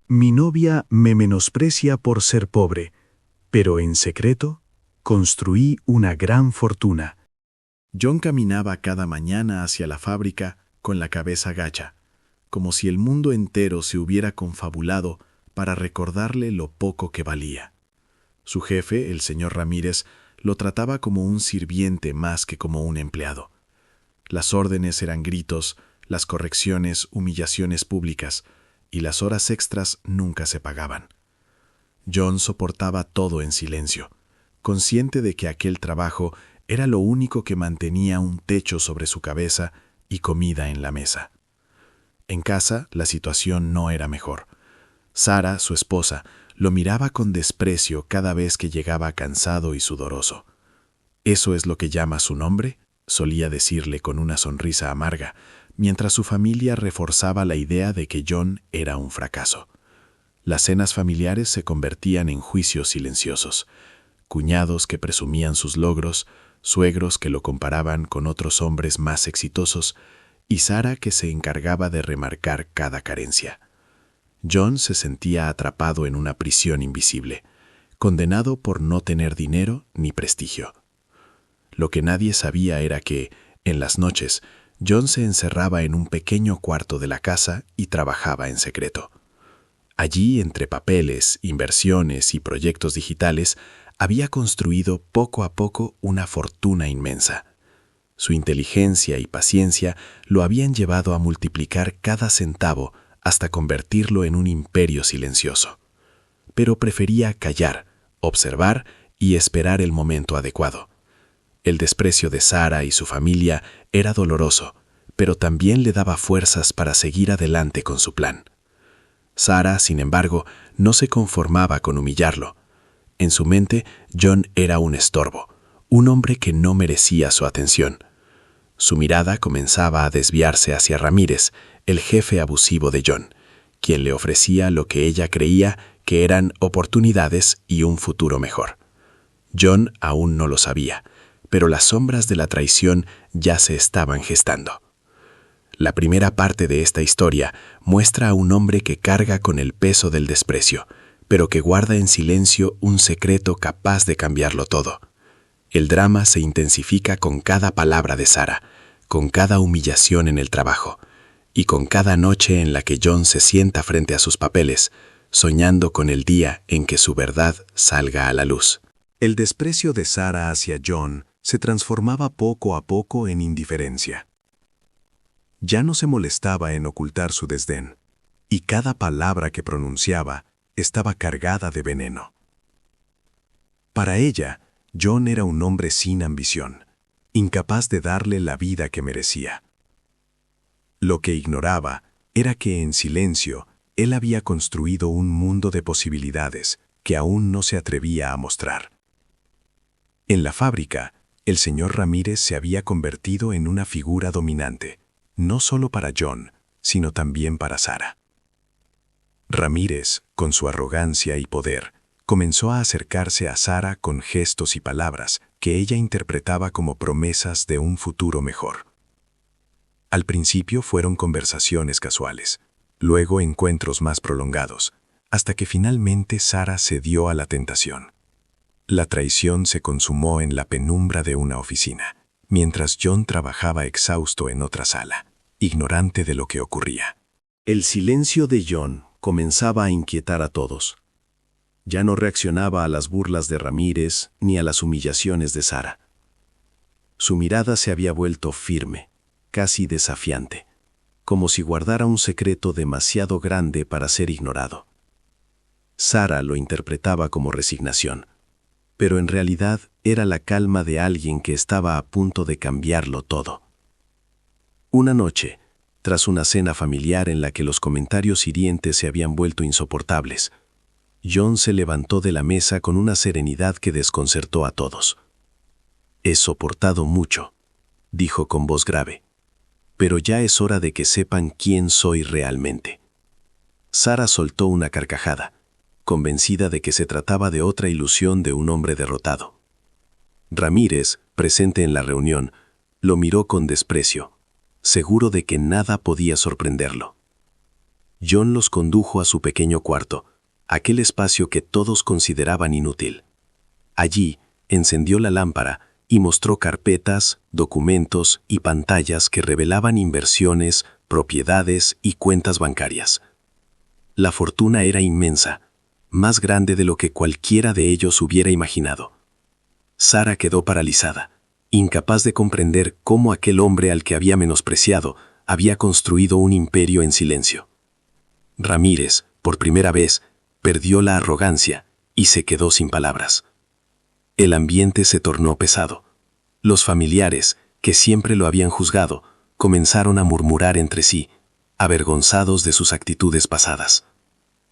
Mi novia me menosprecia por ser pobre, pero en secreto construí una gran fortuna. John caminaba cada mañana hacia la fábrica con la cabeza gacha, como si el mundo entero se hubiera confabulado para recordarle lo poco que valía. Su jefe, el señor Ramírez, lo trataba como un sirviente más que como un empleado. Las órdenes eran gritos, las correcciones, humillaciones públicas, y las horas extras nunca se pagaban. John soportaba todo en silencio, consciente de que aquel trabajo era lo único que mantenía un techo sobre su cabeza y comida en la mesa. En casa, la situación no era mejor. Sara, su esposa, lo miraba con desprecio cada vez que llegaba cansado y sudoroso. «¿Eso es lo que llama su nombre?», solía decirle con una sonrisa amarga, mientras su familia reforzaba la idea de que John era un fracaso. Las cenas familiares se convertían en juicios silenciosos. Cuñados que presumían sus logros, suegros que lo comparaban con otros hombres más exitosos, y Sara que se encargaba de remarcar cada carencia. John se sentía atrapado en una prisión invisible, condenado por no tener dinero ni prestigio. Lo que nadie sabía era que, en las noches, John se encerraba en un pequeño cuarto de la casa y trabajaba en secreto. Allí, entre papeles, inversiones y proyectos digitales, había construido poco a poco una fortuna inmensa. Su inteligencia y paciencia lo habían llevado a multiplicar cada centavo hasta convertirlo en un imperio silencioso. Pero prefería callar, observar y esperar el momento adecuado. El desprecio de Sara y su familia era doloroso, pero también le daba fuerzas para seguir adelante con su plan. Sara, sin embargo, no se conformaba con humillarlo. En su mente, John era un estorbo, un hombre que no merecía su atención. Su mirada comenzaba a desviarse hacia Ramírez, el jefe abusivo de John, quien le ofrecía lo que ella creía que eran oportunidades y un futuro mejor. John aún no lo sabía, pero las sombras de la traición ya se estaban gestando. La primera parte de esta historia muestra a un hombre que carga con el peso del desprecio, pero que guarda en silencio un secreto capaz de cambiarlo todo. El drama se intensifica con cada palabra de Sara, con cada humillación en el trabajo, y con cada noche en la que John se sienta frente a sus papeles, soñando con el día en que su verdad salga a la luz. El desprecio de Sara hacia John se transformaba poco a poco en indiferencia. Ya no se molestaba en ocultar su desdén, y cada palabra que pronunciaba estaba cargada de veneno. Para ella, John era un hombre sin ambición, incapaz de darle la vida que merecía. Lo que ignoraba era que en silencio él había construido un mundo de posibilidades que aún no se atrevía a mostrar. En la fábrica, el señor Ramírez se había convertido en una figura dominante, no solo para John, sino también para Sara. Ramírez, con su arrogancia y poder, comenzó a acercarse a Sara con gestos y palabras que ella interpretaba como promesas de un futuro mejor. Al principio fueron conversaciones casuales, luego encuentros más prolongados, hasta que finalmente Sara cedió a la tentación. La traición se consumó en la penumbra de una oficina, mientras John trabajaba exhausto en otra sala, ignorante de lo que ocurría. El silencio de John comenzaba a inquietar a todos. Ya no reaccionaba a las burlas de Ramírez ni a las humillaciones de Sara. Su mirada se había vuelto firme, casi desafiante, como si guardara un secreto demasiado grande para ser ignorado. Sara lo interpretaba como resignación, pero en realidad era la calma de alguien que estaba a punto de cambiarlo todo. Una noche, tras una cena familiar en la que los comentarios hirientes se habían vuelto insoportables, John se levantó de la mesa con una serenidad que desconcertó a todos. «He soportado mucho», dijo con voz grave, «pero ya es hora de que sepan quién soy realmente». Sara soltó una carcajada, convencida de que se trataba de otra ilusión de un hombre derrotado. Ramírez, presente en la reunión, lo miró con desprecio, seguro de que nada podía sorprenderlo. John los condujo a su pequeño cuarto, aquel espacio que todos consideraban inútil. Allí, encendió la lámpara y mostró carpetas, documentos y pantallas que revelaban inversiones, propiedades y cuentas bancarias. La fortuna era inmensa, más grande de lo que cualquiera de ellos hubiera imaginado. Sara quedó paralizada, incapaz de comprender cómo aquel hombre al que había menospreciado había construido un imperio en silencio. Ramírez, por primera vez, perdió la arrogancia y se quedó sin palabras. El ambiente se tornó pesado. Los familiares, que siempre lo habían juzgado, comenzaron a murmurar entre sí, avergonzados de sus actitudes pasadas.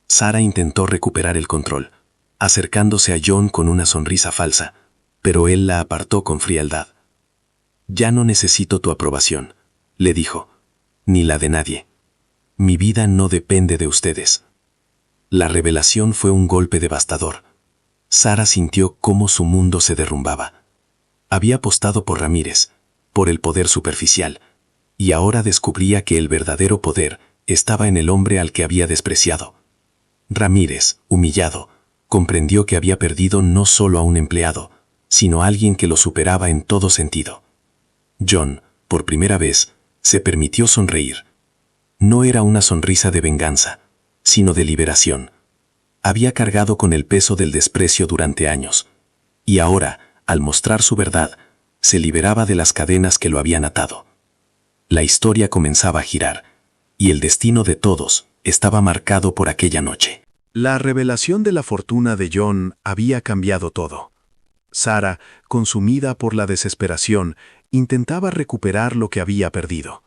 Sara intentó recuperar el control, acercándose a John con una sonrisa falsa, pero él la apartó con frialdad. «Ya no necesito tu aprobación», le dijo, «ni la de nadie. Mi vida no depende de ustedes». La revelación fue un golpe devastador. Sara sintió cómo su mundo se derrumbaba. Había apostado por Ramírez, por el poder superficial, y ahora descubría que el verdadero poder estaba en el hombre al que había despreciado. Ramírez, humillado, comprendió que había perdido no solo a un empleado, sino a alguien que lo superaba en todo sentido. John, por primera vez, se permitió sonreír. No era una sonrisa de venganza, sino de liberación. Había cargado con el peso del desprecio durante años, y ahora, al mostrar su verdad, se liberaba de las cadenas que lo habían atado. La historia comenzaba a girar, y el destino de todos estaba marcado por aquella noche. La revelación de la fortuna de John había cambiado todo. Sara, consumida por la desesperación, intentaba recuperar lo que había perdido.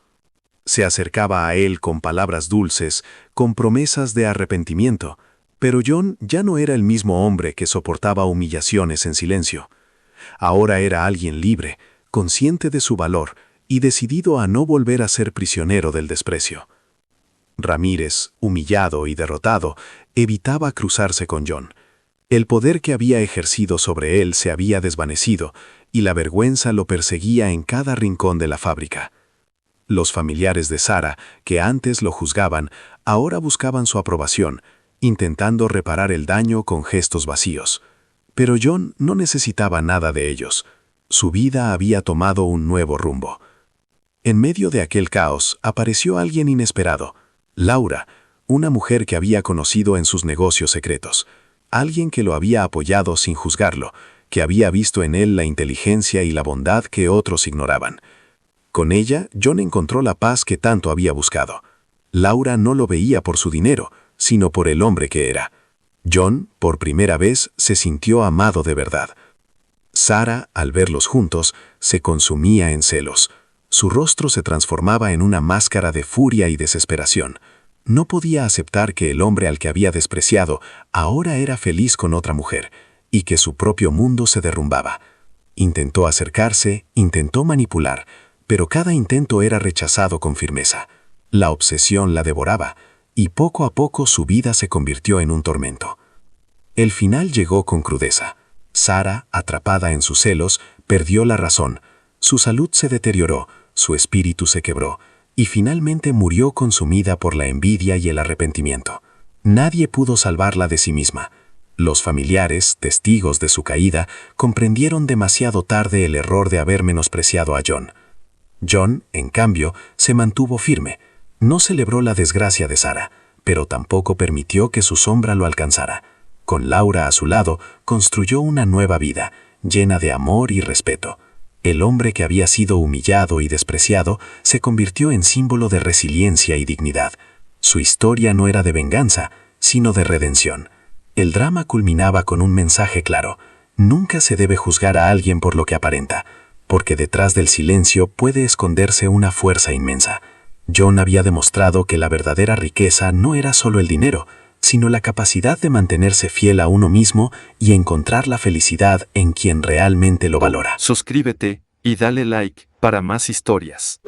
Se acercaba a él con palabras dulces, con promesas de arrepentimiento, pero John ya no era el mismo hombre que soportaba humillaciones en silencio. Ahora era alguien libre, consciente de su valor y decidido a no volver a ser prisionero del desprecio. Ramírez, humillado y derrotado, evitaba cruzarse con John. El poder que había ejercido sobre él se había desvanecido y la vergüenza lo perseguía en cada rincón de la fábrica. Los familiares de Sara, que antes lo juzgaban, ahora buscaban su aprobación, intentando reparar el daño con gestos vacíos. Pero John no necesitaba nada de ellos. Su vida había tomado un nuevo rumbo. En medio de aquel caos apareció alguien inesperado, Laura, una mujer que había conocido en sus negocios secretos. Alguien que lo había apoyado sin juzgarlo, que había visto en él la inteligencia y la bondad que otros ignoraban. Con ella, John encontró la paz que tanto había buscado. Laura no lo veía por su dinero, sino por el hombre que era. John, por primera vez, se sintió amado de verdad. Sara, al verlos juntos, se consumía en celos. Su rostro se transformaba en una máscara de furia y desesperación. No podía aceptar que el hombre al que había despreciado ahora era feliz con otra mujer, y que su propio mundo se derrumbaba. Intentó acercarse, intentó manipular, pero cada intento era rechazado con firmeza. La obsesión la devoraba, y poco a poco su vida se convirtió en un tormento. El final llegó con crudeza. Sara, atrapada en sus celos, perdió la razón. Su salud se deterioró, su espíritu se quebró, y finalmente murió consumida por la envidia y el arrepentimiento. Nadie pudo salvarla de sí misma. Los familiares, testigos de su caída, comprendieron demasiado tarde el error de haber menospreciado a John. John, en cambio, se mantuvo firme. No celebró la desgracia de Sara, pero tampoco permitió que su sombra lo alcanzara. Con Laura a su lado, construyó una nueva vida, llena de amor y respeto. El hombre que había sido humillado y despreciado se convirtió en símbolo de resiliencia y dignidad. Su historia no era de venganza, sino de redención. El drama culminaba con un mensaje claro: nunca se debe juzgar a alguien por lo que aparenta, porque detrás del silencio puede esconderse una fuerza inmensa. John había demostrado que la verdadera riqueza no era solo el dinero, sino la capacidad de mantenerse fiel a uno mismo y encontrar la felicidad en quien realmente lo valora. Suscríbete y dale like para más historias.